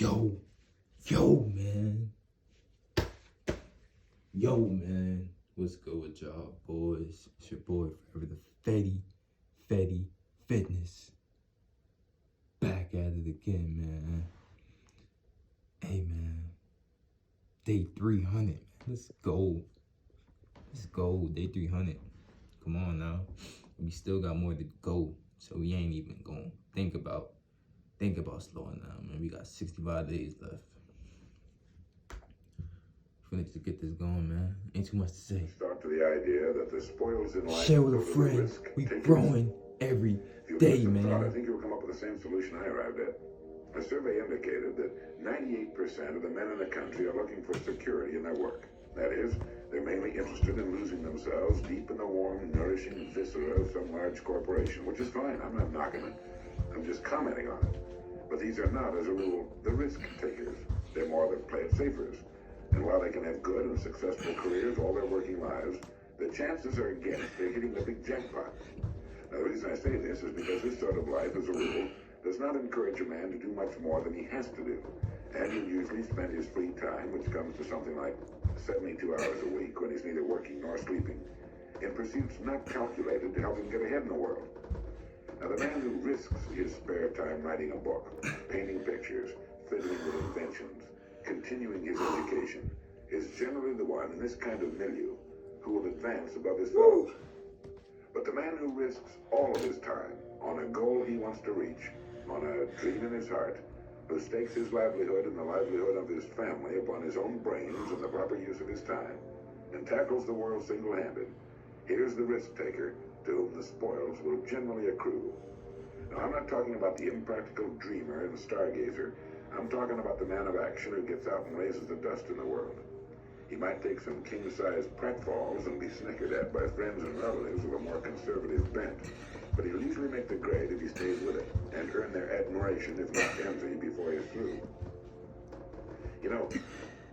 Yo, yo, man. Yo, man. What's good with y'all, boys? It's your boy, Forever the Fetty Fitness. Back at it again, man. Hey, man. Day 300. Let's go. Day 300. Come on now. We still got more to go, so we ain't even gonna think about slowing down, man. We got 65 days left. Finna just get this going, man. Ain't too much to say. Start to the idea that the spoils in life share with a friend. We growing every day, man. I think you'll come up with the same solution I arrived at. A survey indicated that 98% of the men in the country are looking for security in their work. That is, they're mainly interested in losing themselves deep in the warm, nourishing viscera of some large corporation, which is fine. I'm not knocking it. I'm just commenting on it. But these are not, as a rule, the risk takers. They're more the play it safers. And while they can have good and successful careers all their working lives, the chances are against they're hitting the big jackpot. Now, the reason I say this is because this sort of life, as a rule, does not encourage a man to do much more than he has to do. And he'll usually spend his free time, which comes to something like 72 hours a week when he's neither working nor sleeping, in pursuits not calculated to help him get ahead in the world. Now, the man who risks his spare time writing a book, painting pictures, fiddling with inventions, continuing his education, is generally the one in this kind of milieu who will advance above his fellows. But the man who risks all of his time on a goal he wants to reach, on a dream in his heart, who stakes his livelihood and the livelihood of his family upon his own brains and the proper use of his time, and tackles the world single-handed, here's the risk taker to whom the spoils will generally accrue. Now, I'm not talking about the impractical dreamer and stargazer. I'm talking about the man of action who gets out and raises the dust in the world. He might take some king-sized pratfalls and be snickered at by friends and relatives with a more conservative bent, but he'll usually make the grade if he stays with it, and earn their admiration, if not envy, before he's through. You know,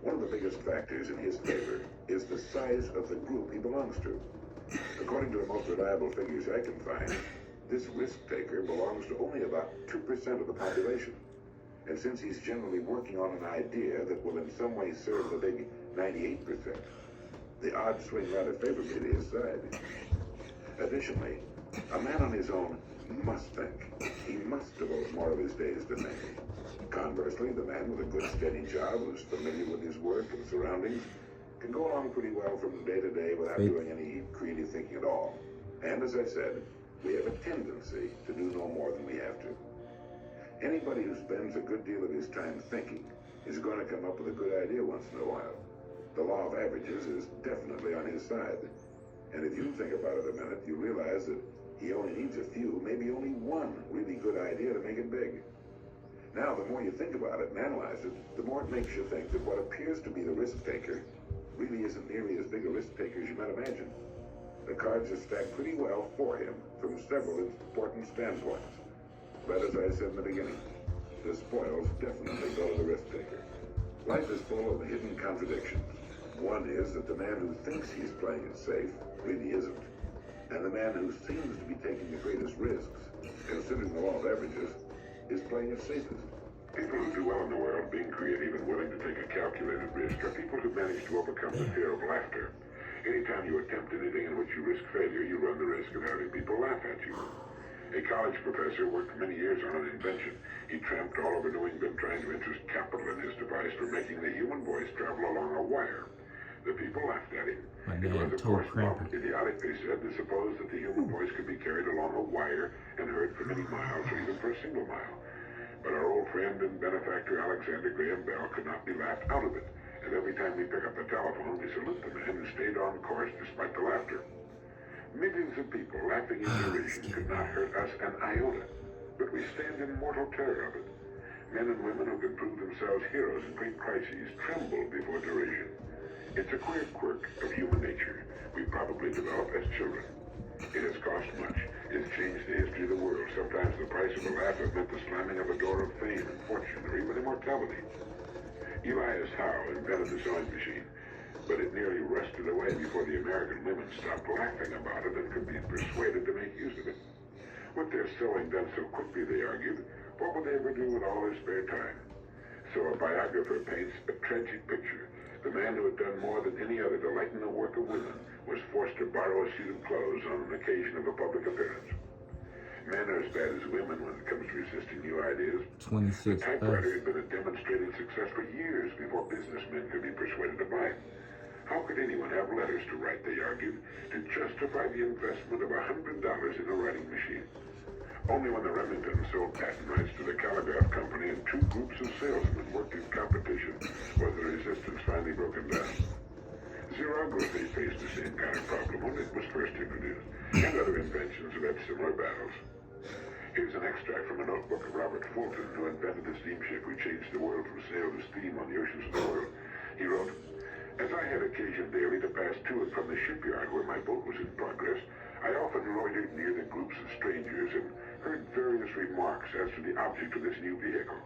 one of the biggest factors in his favor is the size of the group he belongs to. According to the most reliable figures I can find, this risk-taker belongs to only about 2% of the population. And since he's generally working on an idea that will in some way serve the big 98%, the odds swing rather favorably to his side. Additionally, a man on his own must think. He must devote more of his days to thinking. Conversely, the man with a good steady job who's familiar with his work and surroundings can go along pretty well from day to day without doing any creative thinking at all. And as I said, we have a tendency to do no more than we have to. Anybody who spends a good deal of his time thinking is going to come up with a good idea once in a while. The law of averages is definitely on his side. And if you think about it a minute, you realize that he only needs a few, maybe only one really good idea to make it big. Now, the more you think about it and analyze it, the more it makes you think that what appears to be the risk taker really isn't nearly as big a risk taker as you might imagine. The cards are stacked pretty well for him from several important standpoints. But as I said in the beginning, the spoils definitely go to the risk taker. Life is full of hidden contradictions. One is that the man who thinks he's playing it safe really isn't. And the man who seems to be taking the greatest risks, considering the law of averages, is playing it safest. People who do well in the world, being creative and willing to take a calculated risk, are people who manage to overcome the fear of laughter. Anytime you attempt anything in which you risk failure, you run the risk of having people laugh at you. A college professor worked many years on an invention. He tramped all over New England trying to interest capital in his device for making the human voice travel along a wire. The people laughed at him. It was, of course, idiotic, they said, to suppose that the human voice could be carried along a wire and heard for many miles or even for a single mile. But our old friend and benefactor Alexander Graham Bell could not be laughed out of it. And every time we pick up the telephone, we salute the man who stayed on course despite the laughter. Millions of people laughing in derision could not hurt us an iota, but we stand in mortal terror of it. Men and women who can prove themselves heroes in great crises tremble before derision. It's a queer quirk of human nature we probably develop as children. It has cost much. It's changed the history of the world. Sometimes the price of a laugh has meant the slamming of a door of fame and fortune or even immortality. Elias Howe invented the sewing machine, but it nearly rusted away before the American women stopped laughing about it and could be persuaded to make use of it. With their sewing done so quickly, they argued, what would they ever do with all their spare time? So a biographer paints a tragic picture. The man who had done more than any other to lighten the work of women was forced to borrow a suit of clothes on an occasion of a public appearance. Men are as bad as women when it comes to resisting new ideas. The 26F. typewriter had been a demonstrated success for years before businessmen could be persuaded to buy it. How could anyone have letters to write, they argued, to justify the investment of $100 in a writing machine? Only when the Remingtons sold patent rights to the Telegraph Company and two groups of salesmen worked in competition was the resistance finally broken down. Xerography faced the same kind of problem when it was first introduced, and other inventions have had similar battles. Here's an extract from a notebook of Robert Fulton, who invented the steamship which changed the world from sail to steam on the oceans of the world. He wrote, "As I had occasion daily to pass to and from the shipyard where my boat was in progress, I often loitered near the groups of strangers and heard various remarks as to the object of this new vehicle.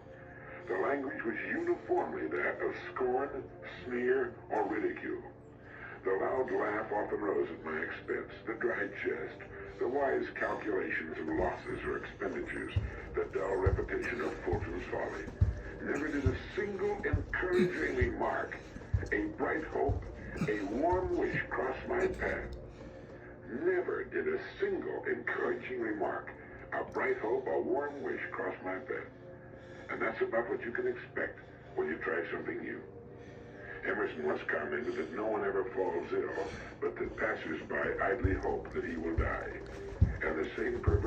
The language was uniformly that of scorn, sneer, or ridicule. The loud laugh often rose at my expense, the dry jest, the wise calculations of losses or expenditures, the dull repetition of Fulton's folly. Never did a single encouraging remark, a bright hope, a warm wish cross my path. Never did a single encouraging remark, a bright hope, a warm wish cross my path. And that's about what you can expect when you try something new." Emerson once commented that no one ever falls ill, but that passers-by idly hope that he will die. And the same perverse